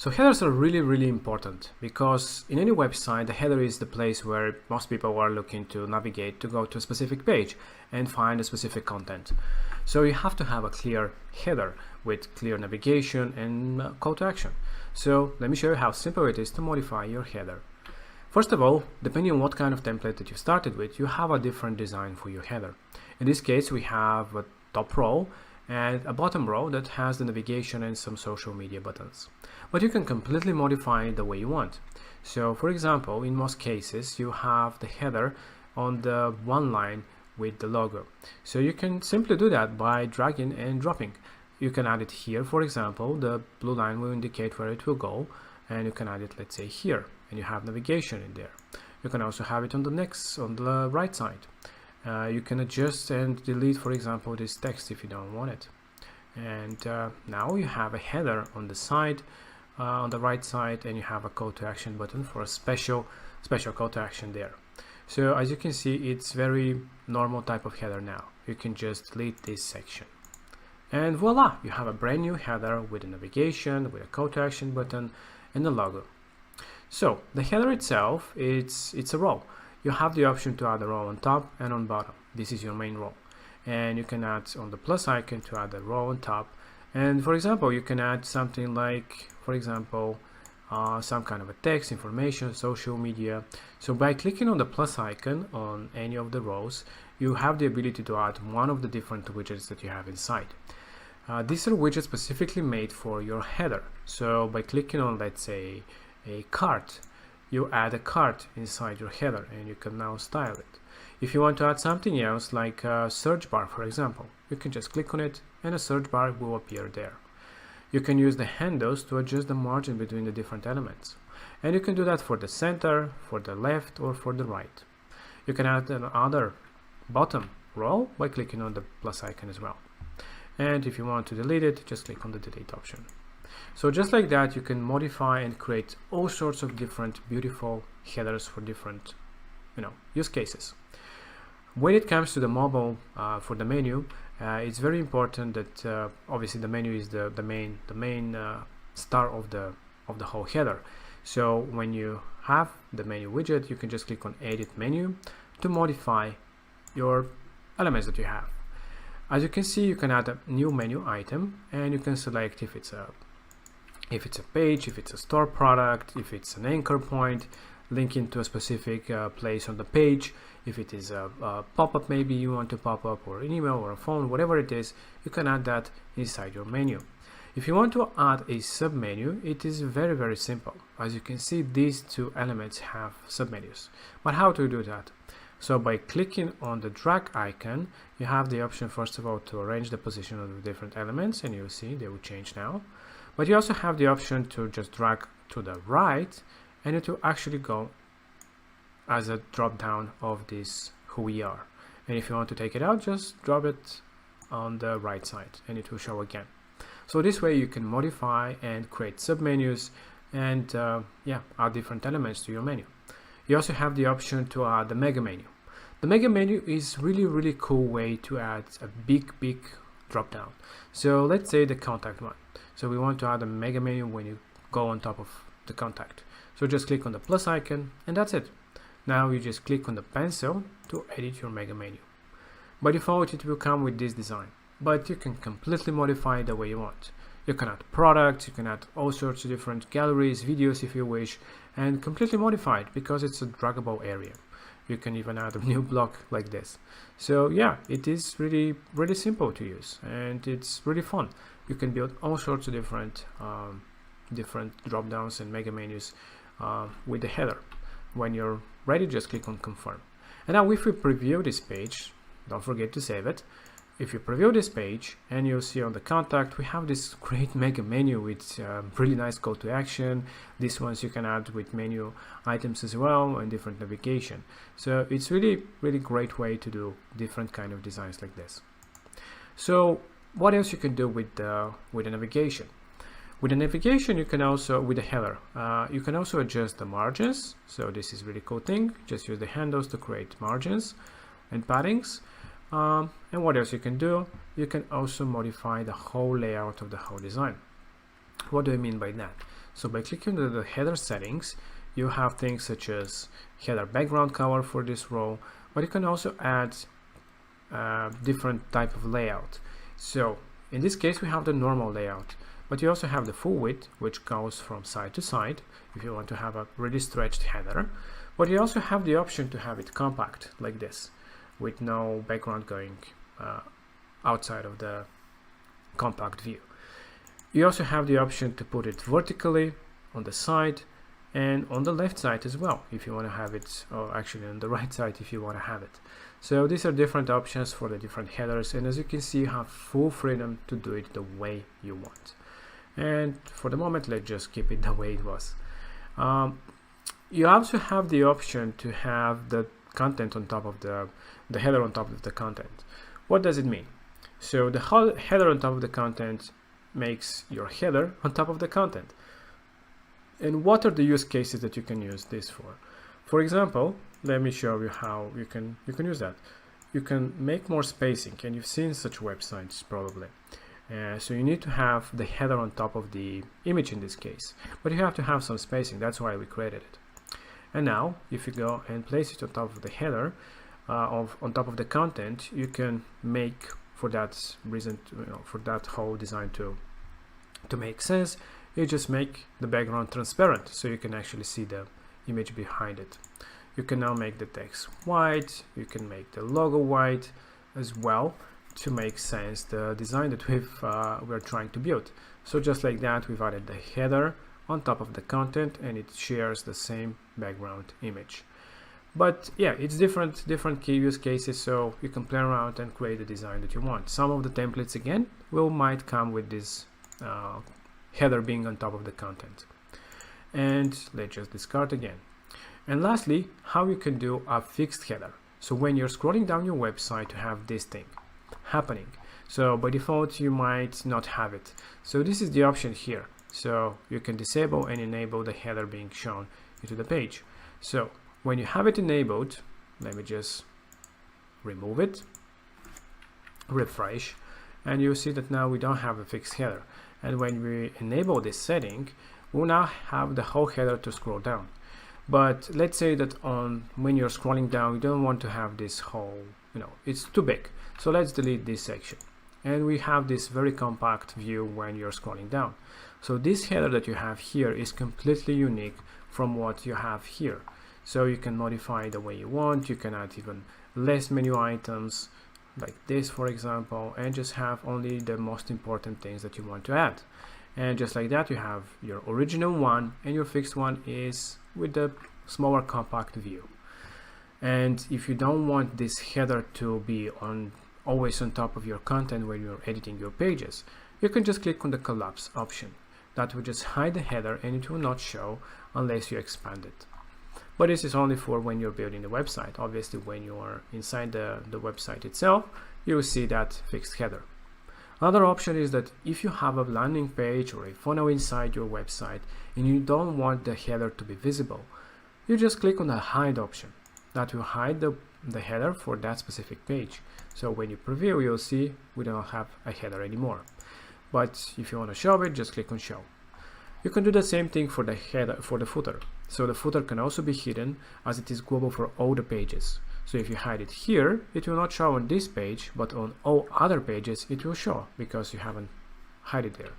So headers are really important because in any website, the header is the place where most people are looking to navigate to go to a specific page and find a specific content. So you have to have a clear header with clear navigation and call to action. So let me show you how simple it is to modify your header. First of all, depending on what kind of template that you started with, you have a different design for your header. In this case, we have a top row and a bottom row that has the navigation and some social media buttons. But you can completely modify it the way you want. So for example, in most cases, you have the header on the one line with the logo. So you can simply do that by dragging and dropping. You can add it here, for example, the blue line will indicate where it will go, and you can add it, let's say, here, and you have navigation in there. You can also have it on the right side. You can adjust and delete, for example, this text if you don't want it. And now you have a header on the side, on the right side, and you have a call to action button for a special call to action there. So as you can see, it's very normal type of header now. You can just delete this section. And voila, you have a brand new header with a navigation, with a call to action button and a logo. So the header itself, it's a row. You have the option to add a row on top and on bottom. This is your main row. And you can add on the plus icon to add a row on top. And for example, you can add something like, for example, some kind of a text, information, social media. So by clicking on the plus icon on any of the rows, you have the ability to add one of the different widgets that you have inside. These are widgets specifically made for your header. So by clicking on, let's say, a cart, you add a cart inside your header and you can now style it. If you want to add something else like a search bar, for example, you can just click on it and a search bar will appear there. You can use the handles to adjust the margin between the different elements. And you can do that for the center, for the left, or for the right. You can add another bottom row by clicking on the plus icon as well. And if you want to delete it, just click on the delete option. So just like that, you can modify and create all sorts of different beautiful headers for different, use cases. When it comes to the mobile, for the menu, it's very important that obviously the menu is the main star of the whole header. So when you have the menu widget, you can just click on Edit Menu to modify your elements that you have. As you can see, you can add a new menu item, and you can select if it's a page, if it's a store product, if it's an anchor point linking to a specific place on the page, if it is a pop-up maybe you want to pop up, or an email or a phone, whatever it is, you can add that inside your menu. If you want to add a submenu, it is very simple. As you can see, these two elements have submenus. But how to do that? So by clicking on the drag icon, you have the option, first of all, to arrange the position of the different elements, and you'll see they will change now. But you also have the option to just drag to the right, and it will actually go as a drop down of this who we are. And if you want to take it out, just drop it on the right side and it will show again. So this way you can modify and create submenus and add different elements to your menu. You also have the option to add the mega menu. The mega menu is really cool way to add a big drop down. So let's say the contact one. So we want to add a mega menu when you go on top of the contact. So just click on the plus icon and that's it. Now you just click on the pencil to edit your mega menu. By default, it will come with this design, but you can completely modify it the way you want. You can add products, you can add all sorts of different galleries, videos if you wish, and completely modify it because it's a draggable area. You can even add a new block like this. So yeah, it is really simple to use and it's really fun. You can build all sorts of different drop downs and mega menus with the header. When you're ready, just click on confirm. And now if we preview this page, don't forget to save it. If you preview this page and you'll see on the contact, we have this great mega menu with really nice call to action. These ones you can add with menu items as well and different navigation. So it's really great way to do different kind of designs like this. So what else you can do with the navigation? With the navigation, you can also, with the header, you can also adjust the margins. So this is really cool thing. Just use the handles to create margins and paddings. And what else you can do? You can also modify the whole layout of the whole design. What do I mean by that? So by clicking on the header settings, you have things such as header background color for this row, but you can also add different type of layout. So in this case we have the normal layout, but you also have the full width, which goes from side to side if you want to have a really stretched header, but you also have the option to have it compact like this with no background going outside of the compact view. You also have the option to put it vertically on the side and on the left side as well if you want to have it, or actually on the right side if you want to have it. So these are different options for the different headers, and as you can see you have full freedom to do it the way you want. And for the moment let's just keep it the way it was. You also have the option to have the content on top of the header on top of the content. What does it mean? So the header on top of the content makes your header on top of the content. And what are the use cases that you can use this for? For example, let me show you how you can use that. You can make more spacing, and you've seen such websites probably. So you need to have the header on top of the image in this case, but you have to have some spacing. That's why we created it. And now if you go and place it on top of the header on top of the content, you can make, for that reason, for that whole design to make sense, you just make the background transparent so you can actually see the image behind it. You can now make the text white, you can make the logo white as well to make sense the design that we're trying to build. So just like that, we've added the header on top of the content and it shares the same background image. But yeah, it's different key use cases, so you can play around and create the design that you want. Some of the templates again might come with this header being on top of the content, and let's just discard again. And lastly, how you can do a fixed header. So when you're scrolling down your website to have this thing happening, so by default you might not have it. So this is the option here. So you can disable and enable the header being shown into the page. So when you have it enabled, let me just remove it, refresh, and you'll see that now we don't have a fixed header. And when we enable this setting, we'll now have the whole header to scroll down. But let's say that when you're scrolling down, you don't want to have this whole, it's too big. So let's delete this section. And we have this very compact view when you're scrolling down. So this header that you have here is completely unique from what you have here. So you can modify the way you want. You can add even less menu items like this, for example, and just have only the most important things that you want to add. And just like that, you have your original one, and your fixed one is with the smaller compact view. And if you don't want this header to be always on top of your content when you're editing your pages, you can just click on the collapse option. That will just hide the header and it will not show unless you expand it. But this is only for when you're building the website. Obviously, when you are inside the website itself, you will see that fixed header. Another option is that if you have a landing page or a funnel inside your website and you don't want the header to be visible, you just click on the hide option. That will hide the header for that specific page. So when you preview, you'll see we don't have a header anymore. But if you want to show it, just click on show. You can do the same thing for the header, for the footer. So the footer can also be hidden as it is global for all the pages. So if you hide it here, it will not show on this page, but on all other pages it will show because you haven't hide it there.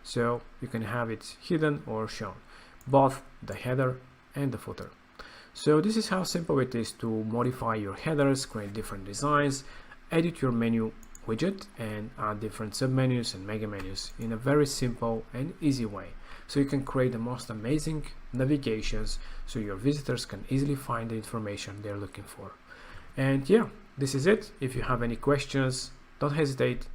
So you can have it hidden or shown, both the header and the footer. So this is how simple it is to modify your headers, create different designs, edit your menu widget, and add different submenus and mega menus in a very simple and easy way. So you can create the most amazing navigations so your visitors can easily find the information they're looking for. And yeah, this is it. If you have any questions, don't hesitate.